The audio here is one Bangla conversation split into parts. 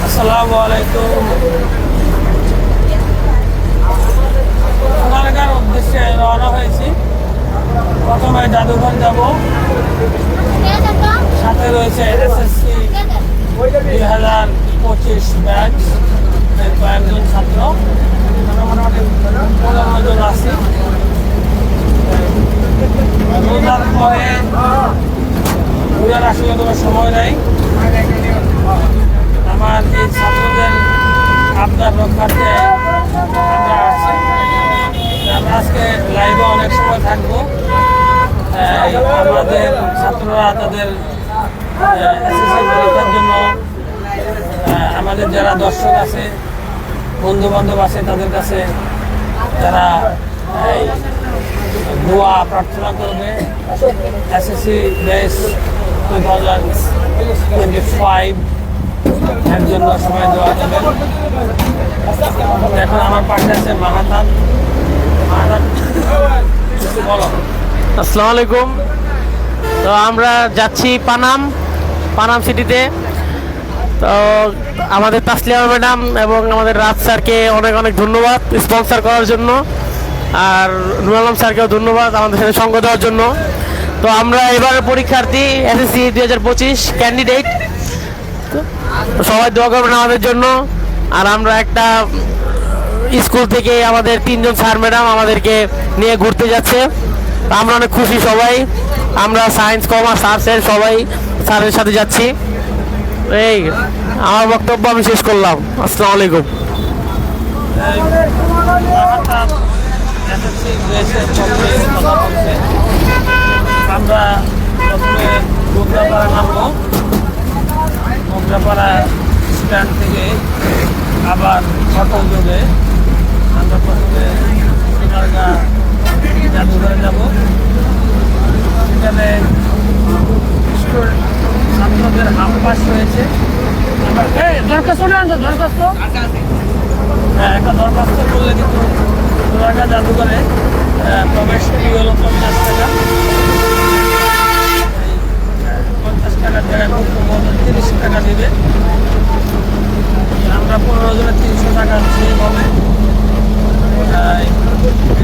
আসসালামু আলাইকুম। সোনারগাঁর উদ্দেশ্যে রওনা হয়েছি। প্রথমে জাদুঘর যাব, সাথে রয়েছে এসএসসি 2025 ব্যাচ কয়েকজন ছাত্র, মোটামুটি 15 জন আছি। রোজার পরে ঘুরার আসলে কোনো সময় নেই। আমার এই ছাত্রদের আবদার রক্ষার্থে আমরা আসছি। আমরা আজকে লাইভে অনেক সময় থাকবো। আমাদের ছাত্ররা তাদের এসএসসি পরীক্ষার জন্য আমাদের যারা দর্শক আছে, বন্ধু বান্ধব আছে, তাদের কাছে যারা দোয়া প্রার্থনা করবে এসএসসি ব্যাচ 2025 এর জন্য সবাই দোয়া করবেন। এখন আমার পাশে আছে মাহাতাব। বলো। আসসালামু আলাইকুম। তো আমরা যাচ্ছি পানাম সিটিতে। তো আমাদের তাসলিমা ম্যাডাম এবং আমাদের রাজ স্যারকে অনেক অনেক ধন্যবাদ স্পন্সর করার জন্য, আর নুর আলম স্যারকেও ধন্যবাদ আমাদের সাথে সঙ্গ দেওয়ার জন্য। তো আমরা এবারের পরীক্ষার্থী এসএসসি 2025 ক্যান্ডিডেট। তো সবাই দোয়া করবেন আমাদের জন্য। আর আমরা একটা স্কুল থেকে আমাদের 3 জন স্যার ম্যাডাম আমাদেরকে নিয়ে ঘুরতে যাচ্ছে। আমরা অনেক খুশি সবাই। আমরা সায়েন্স, কমার্স, আর্টসের সবাই স্যারের সাথে যাচ্ছি। এই আমার বক্তব্য আমি শেষ করলাম। আসসালামু আলাইকুম। আমরা প্রথমে মোগরাপাড়া নামবো। মোগরাপাড়া স্ট্যান্ড থেকে আবার অটো যোগে আমরা প্রথমে সোনারগাঁ জাদুঘরে যাব। সেখানে ছাত্রদের হামপাস হয়েছে। দরখাস্ত একটা দরখাস্ত করলে কিন্তু সোনারগাঁ জাদুঘরে প্রবেশ ফি হলো 50 টাকা। 50 টাকার জায়গায় 30 টাকা দেবে। আমরা 15 জনের 300 টাকা সেভ হবে।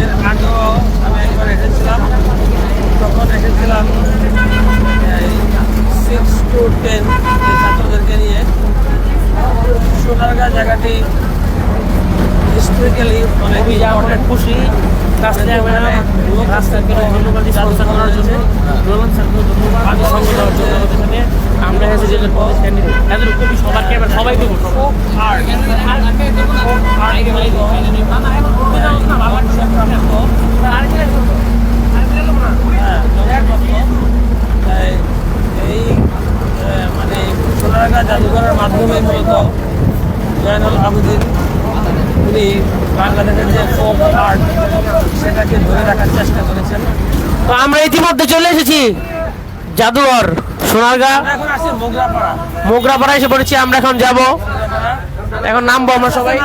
এর আগেও আমি একবার এসেছিলাম, তখন এসেছিলাম 6 to 10 এই ছাত্রদেরকে নিয়ে। সোনারগাঁ জায়গাটি হিস্টোরিক্যালি অনেক খুশি। আমরা সবাই দেবো। এই মানে সোনারগাঁ জাদুঘরের মাধ্যমে মূলত জয়নুল আবেদিন উনি বাংলাদেশের যে ফোক আর্ট সেটাকে ধরে রাখার চেষ্টা করেছেন। তো আমরা ইতিমধ্যে চলে এসেছি জাদুঘর সোনারগাঁ। এখন আসি মোগরাপাড়া এসে পড়েছি। আমরা এখন যাব, এখন নামবো আমরা সবাই।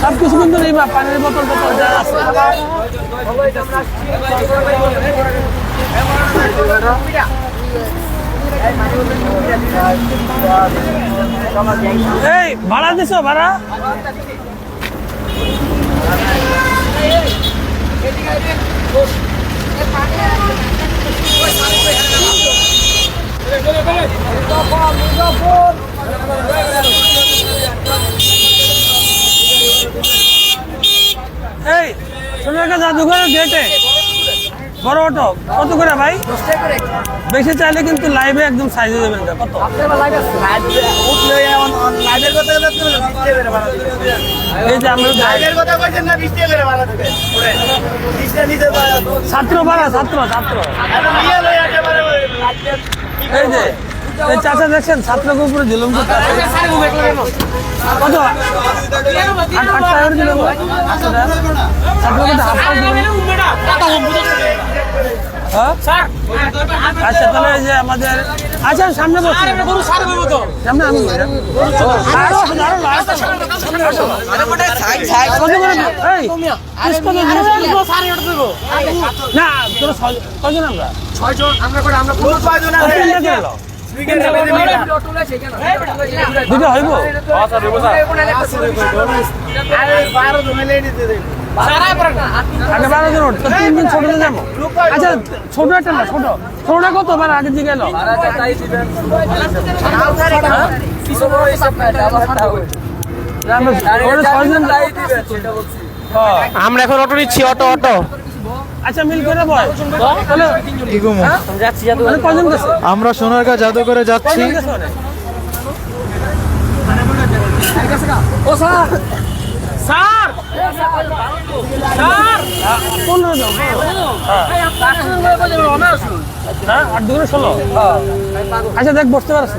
সব কিছু কিন্তু নেই, পানির বোতল যা আছে। এই ভাড়া দিছো? ভাড়া এই সোনারগাঁ জাদুঘরের গেটে বড় অটো কত করে ভাই? বেশি চাইলে কিন্তু লাইভে একদম সাইজে দেবেন। কত? এই যে আমরা ছাত্র ভাড়া ছাত্র এই যে এই চাচা দেখছেন ছাত্রকে উপরে দিলাম কত? 8 টাকা দিলাম। আচ্ছা তাহলে এই যে আমাদের আচ্ছা সামনে বসে সামনে আমি কত করে এই পিস কত না তোরা কয়জন আমরা দুটো হইব আগে 12 জন তো 3 দিন ছোট যাবো আচ্ছা ছোট একটা না ছোটটা কত বার আগে দিকে এলো আমরা এখন অটো নিচ্ছি, অটো। আচ্ছা মিল করে বল তাহলে যাচ্ছি জাদু। কজন গেছে আমরা সোনারগাঁ জাদুঘরে যাচ্ছি। কজন গেছে ও স্যার স্যার স্যার 15 জন হ্যাঁ 8 দুগুণে 16 আচ্ছা দেখ বসতে পারছ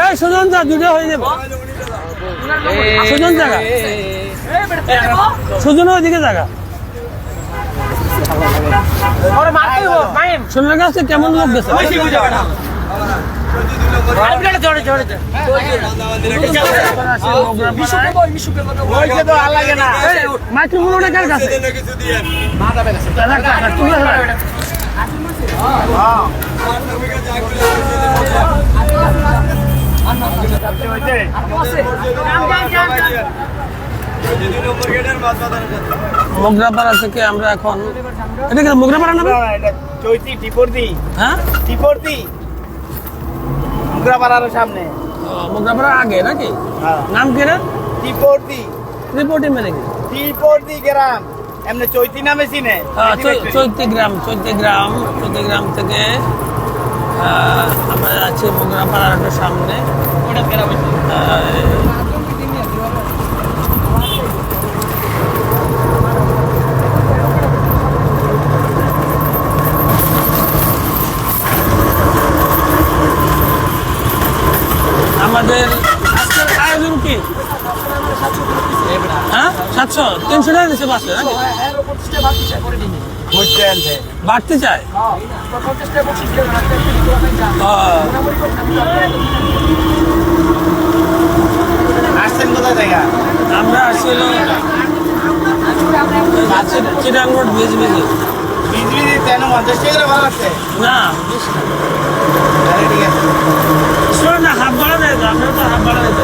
এই সুজন যা দুটো হয়ে যাবে সুজন জায়গা সুজন ওইদিকে জায়গা সোনার কাছে কেমন লোক গেছে মাইক্রোফোনটা কার কাছে মোগরাপাড়া থেকে আমরা এখন এটা কি মোগরাপাড়া না চৈতি টিপর্দি হ্যাঁ টিপর্দি মোগরাপাড়ার সামনে মোগরাপাড়ার আগে নাকি হ্যাঁ নাম কি রে টিপর্দি রিপোর্টিং মানে কি টিপর্দি গ্রাম এমনি চৈতি নামে চিনে চৈতি গ্রাম থেকে আমরা যাচ্ছি মোগরাপাড়ার সামনে আমাদের আজকের আয়োজন কি হ্যাঁ 700 300 টাকা দিচ্ছে বাসে নাকি বাড়তে চায় আসছেন কোথায় জায়গা আমরা আসছিল চিটাং রোড বিজবিজি বিজলি দিতে 50 টাকা ভাড়া লাগছে না ঠিক আছে শোনো না হাফ ভাড়া দেয় তো আমরা তো হাফ ভাড়া দিতে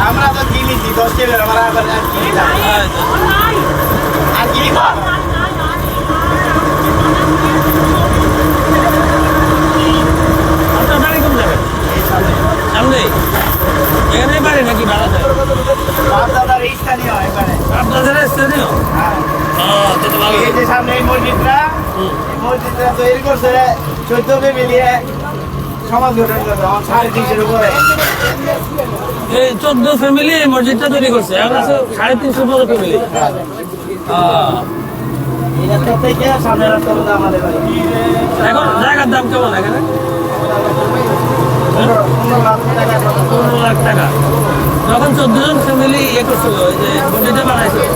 আমরা তো কিনেছি 10 টাকা ভাড়া আবার আর কি আপনার বাড়ি কোন যাবে সামনে এখানে বাড়ি নাকি ভাড়া দেয় বাপদাদার স্থানীয় এখানে আপনাদের স্থানীয় হ্যাঁ তো ভালো এই যে সামনে এই মসজিদটা তৈরি করছে 14 মিলিয়ে সমাজ গঠন করছে আমার 350 উপরে এই 14 ফ্যামিলি এই মসজিদটা তৈরি করছে এখন আছে 350 মতো ফ্যামিলি এই রাস্তা থেকে সামনের রাস্তা পর্যন্ত আমাদের বাড়ি এখন জায়গার দাম কেমন এখানে 15 লাখ টাকা 15 লাখ টাকা যখন 14 জন ফ্যামিলি ইয়ে করছিল ওই যে মসজিদটা বানাইছিল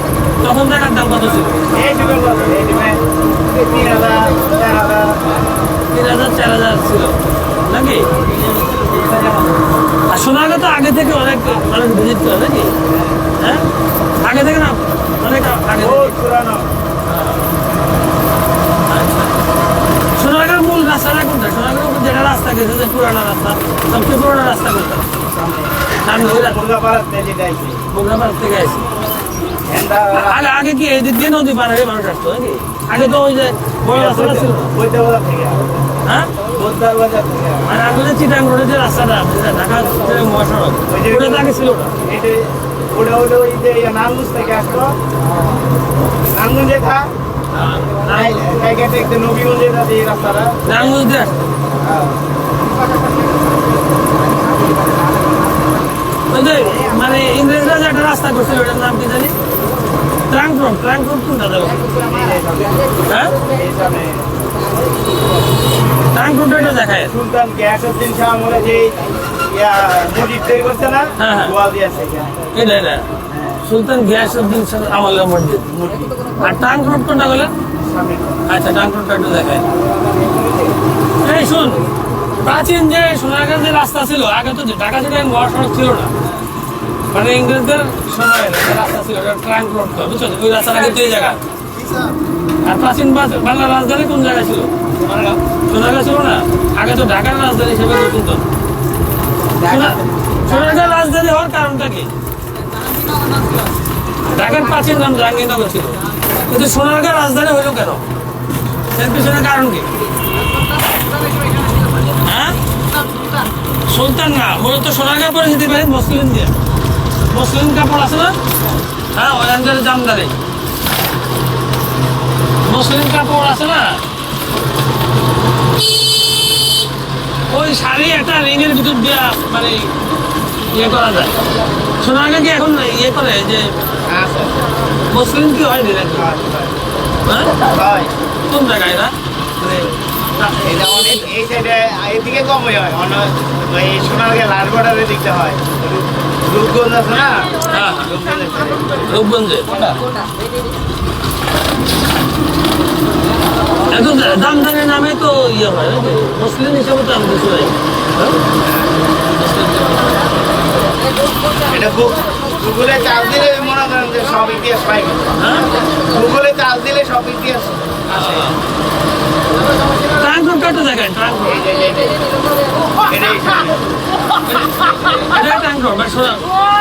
তখন জায়গার দাম কত ছিল এই যুগের কথা এই যুগে 3000 4000 ছিল নাকি আর সোনারগাঁ তো আগে থেকে অনেক মানুষ ভিজিট করে নাকি হ্যাঁ আগে থেকে না অনেক আগে বহুত পুরানো সোনারগাঁর মূল রাস্তাটা কোনটা সোনারগাঁর যেটা রাস্তা গেছে যে পুরানো রাস্তা সবচেয়ে পুরোনো রাস্তা কোনটা সামনে ওই মুরগাপাড়া থেকে যাইছি মোগরাপাড়া থেকে আসি আগে আগে কি এই দিক দিয়ে নদী পার হয়ে মানুষ আসতো নাকি আগে তো ওই যে বড় রাস্তাটা ছিল বৈদ্যবাজার থেকে হ্যাঁ বোদ্দার বাজার থেকে আর আগে যে চিটাং রোডের যে রাস্তাটা যেটা ঢাকা চিটাং মহাসড়ক ওটা তো আগে ছিল না এই যে ওটা হলো ওই যে নারায়ণগঞ্জ থেকে আসতো নারায়ণগঞ্জে থা জায়গাটা একটু নবীগঞ্জে থাকে এই রাস্তাটা নারায়ণগঞ্জ দিয়ে আসতো ওই যে মানে ইংরেজরা যে একটা রাস্তা করছিল ওটার নাম কি জানি ট্রাঙ্ক রোড কোনটা দেবো হ্যাঁ ট্রাঙ্ক রোড এটা দেখায় সুলতান গিয়াসউদ্দিন শাহ আমলে যে মসজিদ তৈরি করছে না হ্যাঁ, হ্যাঁ। ওয়াল দিয়ে আছে এখানে এটা সুলতান গিয়াসউদ্দিন শাহ আমলের মসজিদ আর ট্রাঙ্ক রোড কোনটা বলে সামনে আচ্ছা ট্রাঙ্ক রোডটা একটু দেখায় এই শুন প্রাচীন যে সোনারগাঁর যে রাস্তা ছিল আগে তো ঢাকা থেকে মহাসড়ক ছিল না, মানে ইংরেজদের সময় একটা রাস্তা ছিল, ট্রাঙ্ক রোড, বুঝছো? ওই রাস্তাটা কিন্তু এই জায়গা। আর প্রাচীন বাংলার রাজধানী কোন জায়গায় ছিল? সোনারগাঁ ছিল না, আগে তো ঢাকার রাজধানী হিসেবে কিন্তু সোনারগাঁর রাজধানী হওয়ার কারণটা কি? ঢাকার প্রাচীন নাম জাহাঙ্গীরনগর ছিল, কিন্তু সোনারগাঁর রাজধানী হইল কেন? এর পিছনে কারণ কি? হ্যাঁ, সুলতান না, মূলত সোনারগাঁ পরিচিতি পাই মুসলিম দিয়ে। মুসলিম কাপড় আছে না, হ্যাঁ, ওই অঞ্চলের জামদানি মুসলিম কাপড় আছে না, ওই শাড়ি একটা রিংয়ের ভিতর দিয়া মানে ইয়ে করা যায়। সোনারগাঁ কি এখন ইয়ে করে যে মুসলিম কি হয় নাকি? হ্যাঁ, কোন জায়গায় না এই সাইডে এদিকে কম হয়, এই সোনারগাঁ লাল বর্ডারের দিকটা হয়। রূপগঞ্জ আছে না, হ্যাঁ, রূপগঞ্জে এখন জামদানির নামে তো ইয়ে হয় নাকি? মুসলিম হিসেবে তো আমি কিছু নাই। এটা গুগলে চার্জ দিলে মনে করেন যে সব ইতিহাস পাই। হ্যাঁ, গুগলে চার্জ দিলে সব ইতিহাস আসে। ট্রাঙ্ক রোড একটা জায়গায়, ট্রাঙ্ক রোড, এটাই এটা ট্রাঙ্ক রোড,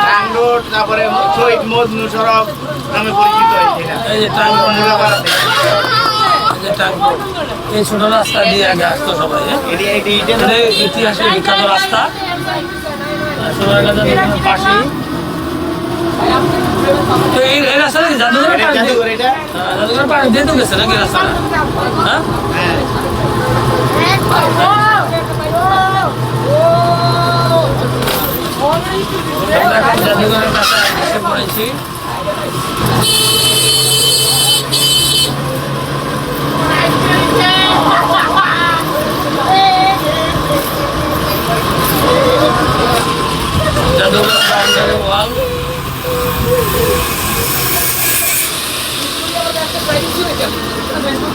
ট্রাঙ্ক রোড, তারপরে শহীদ মজনু সড়ক নামে পরিচিত হয়েছে এটা। এই যে ট্রাঙ্ক রোড, মোলাপাড়াতে। এই যে ট্রাঙ্ক রোড, এই ছোট রাস্তা দিয়ে আগে আসতো সবাই। এটা ইতিহাসের বিখ্যাত রাস্তা, সোনারগাঁ পাশেই। তো এই রাস্তা নাকি জাদুঘরের পাশ দিয়ে? জাদুঘর এটা? হ্যাঁ, জাদুঘরের পাশ দিয়ে তো গেছে নাকি রাস্তাটা? হ্যাঁ, হ্যাঁ। আমরা এখন জাদুঘরের কাছে এসে পড়েছি। জাদুঘর বাউন্ডারি ওয়াল,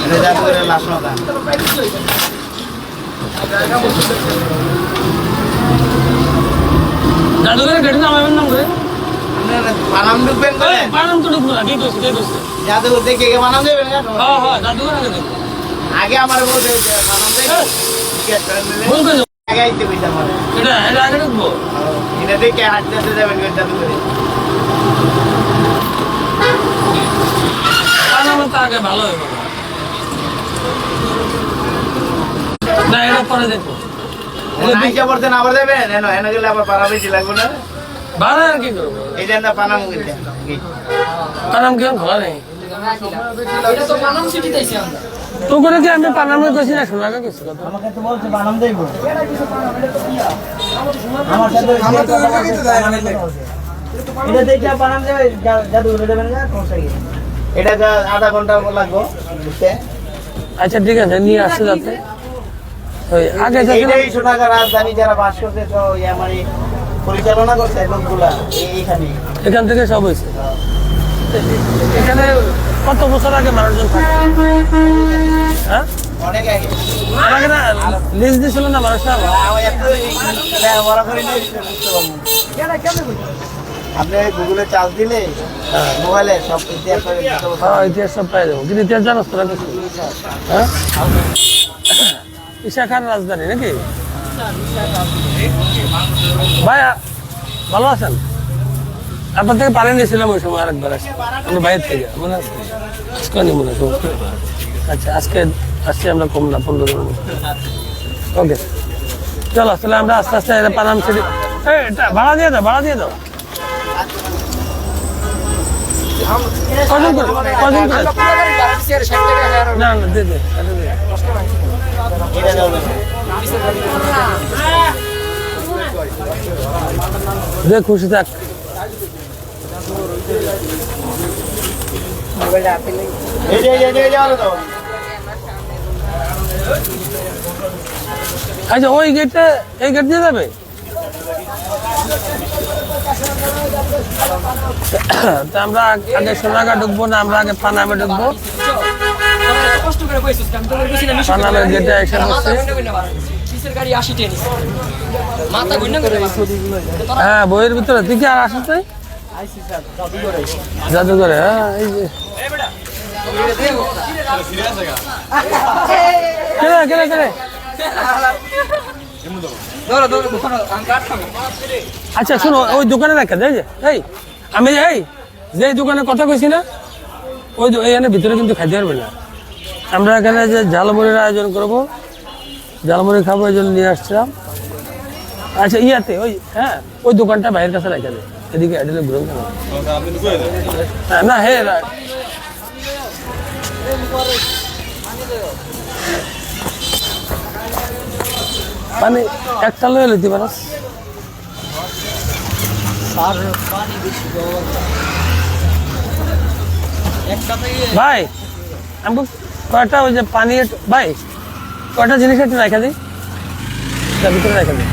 এটা জাদুঘরের লাশ মাথা। জাদুঘরের গেটে নামাবেন নাম করে বানাম ঢুকবেন করে? বানাম তো ঢুকবো না, কি করছে কে করছে? জাদুঘর দেখে কে বানাম দেবেন? হ্যাঁ হ্যাঁ, জাদুঘর আগে দেখবো। আগে আমার বলতে বানাম দেবেন, টিকিট করে নিলে ভুল করে যাবো। আগে আইতে কইতাম আমার। এটা আগে ঢুকবো। এটা দেখে হাঁটতে হাঁটতে যাবেন জাদুঘরে। বানানো তো আগে ভালো হবে না, এটা পরে দেখবো। নাইকা পড়তেন আবার দেবেন, এনে এনে গেলে আবার পাড়া বেশি লাগবে না? ভালো আর কি করবো? এই যে না পানাম কিনতেন। পানাম কেমন খোলা নেই তো করে কি আমি পানামে গেছি না সোনারগাঁ গেছি কথা? আমাকে তো বলছে বানাম দেব। আমার সাথে এটা দেখে বানাম দেবে, জাদুঘরে দেবেন না কোন সাইডে? এটা আধা ঘন্টা লাগবে বুঝতে। আচ্ছা ঠিক আছে, নিয়ে আসছে যাতে ওই আগে এইটাই সোনারগাঁ রাজধানী যারা বাস করছে তো আমার পরিচালনা করছে লোকগুলা এইখানে। এখান থেকে সব হয়েছে। এখানে কত বছর আগে মানুষজন থাকে? হ্যাঁ, অনেক আগে। এর আগে না লিস্ট দিছিল না মানুষরা? আপনি গুগলে চার্জ দিলে মোবাইলে সব ইতিহাস হ্যাঁ, ইতিহাস সব পাই যাবো, কিন্তু ইতিহাস জানোস তোরা কিছু? হ্যাঁ, ঈশা খান রাজধানী নাকি? ভাই ভালো আছেন? আপনার থেকে পানি নিয়েছিলাম ওই সময় আরেকবার আসি আমরা বাইরের থেকে, মনে আছে? আজকে নি মনে আছে? আচ্ছা, আজকে আসছি আমরা কম না 15 জনের মতো। ওকে, চলো আসলে আমরা আস্তে আস্তে পানাম সিটি। এটা ভাড়া দিয়ে দাও, ভাড়া দিয়ে দাও। কজন করে? কজন করে? না না, দে দে, এটা দে। দে, খুশি থাক। আচ্ছা, ওই গেটটা, এই গেট দিয়ে যাবে? তা আমরা আগে সোনারগাঁ ঢুকবো না, আমরা আগে পানামে ঢুকবো। পানামের গেটে এসে বসছি। টেনিসের গাড়ি 80 টেনিস মাথা গুন্না করে হ্যাঁ বইয়ের ভিতরে তুই কি আর আসিস তাই জাদুঘরে হ্যাঁ এই যে কেনে কেনে কেনে আচ্ছা শোনো ওই দোকানে রাখা যায় যে এই আমি এই যে দোকানে কথা কইছি না ওই এখানে ভিতরে কিন্তু খাইতে পারবে না আমরা এখানে যে ঝালমুড়ির আয়োজন করবো ঝালমুড়ি খাবো এই জন্য নিয়ে আসছিলাম আচ্ছা ইয়াতে ওই হ্যাঁ ওই দোকানটা বাইরের কাছে রাখা যায় এদিকে অ্যাডেলে ঘুরুন কেন না হে পানি একটা লয়ে লইতে পারস ভাই আমাকে কয়টা ওই যে পানি ভাই কয়টা জিনিস একটু রেখে দিই তার ভিতরে রেখে দিই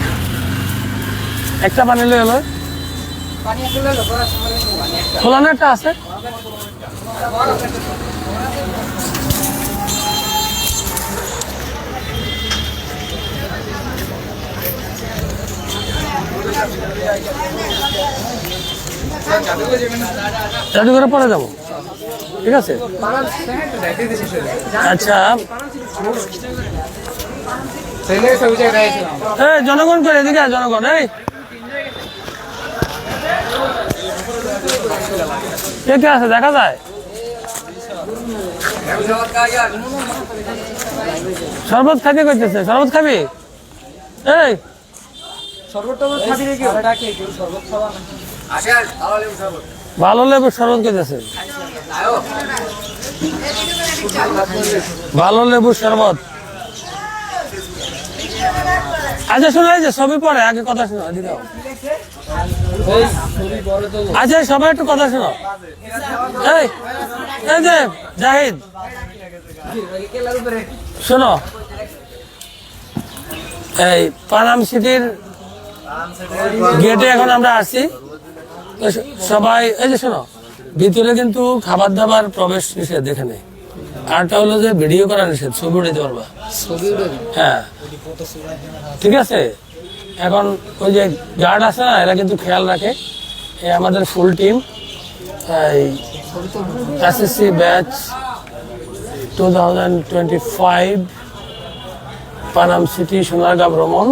একটা পানি লয়ে এলো খোলানো একটা আছে জাদুঘরে পরে যাবো ঠিক আছে আচ্ছা এই জনগণ করে এদিকে আয়, জনগণ এই কে কে আছে দেখা যায় শরবত খাইতে করতেছে শরবত খাবি এই ভালো লেবুর শরবত খেতেছে ভালো লেবুর শরবত আচ্ছা শোনো এই যে ছবি পরে আগে কথা শোনো এদিকে আও। আচ্ছা সবাই একটু কথা শোনো এই এই যে জাহিদ শোনো এই পানাম সিটির গেটে এখন আমরা আসছি তো সবাই এই যে শোনো ভিতরে কিন্তু খাবার দাবার প্রবেশ নিষেধ এখানে আরটা হলো যে ভিডিও করা নিষেধ ছবি উঠাইতে পারবা হ্যাঁ ঠিক আছে এখন ওই যে গার্ড আছে না এরা কিন্তু খেয়াল রাখে এই আমাদের ফুল টিম এই SSC batch 2025 Panam city Sonargaon ভ্রমণ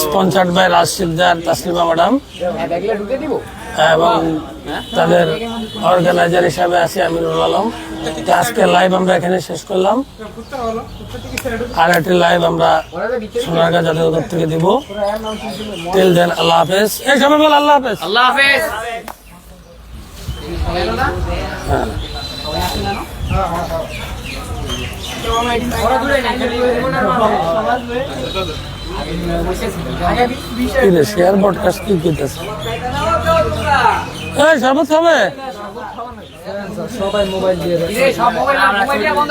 sponsored by Raj Sikdar Taslima madam এবং তাদের অর্গানাইজার হিসাবে আছি আমিনুল আলম তো আজকে লাইভ আমরা এখানে শেষ করলাম আর একটি লাইভ আমরা সোনারগাঁ জাদুঘর থেকে দিব টিল দেন আল্লাহ হাফেজ এই সবাই বল আল্লাহ হাফেজ আল্লাহ হাফেজ শেয়ার ব্রডকাস্ট কি করতেছে এই শরবত খাবে সব মোবাইল দিয়ে বন্ধ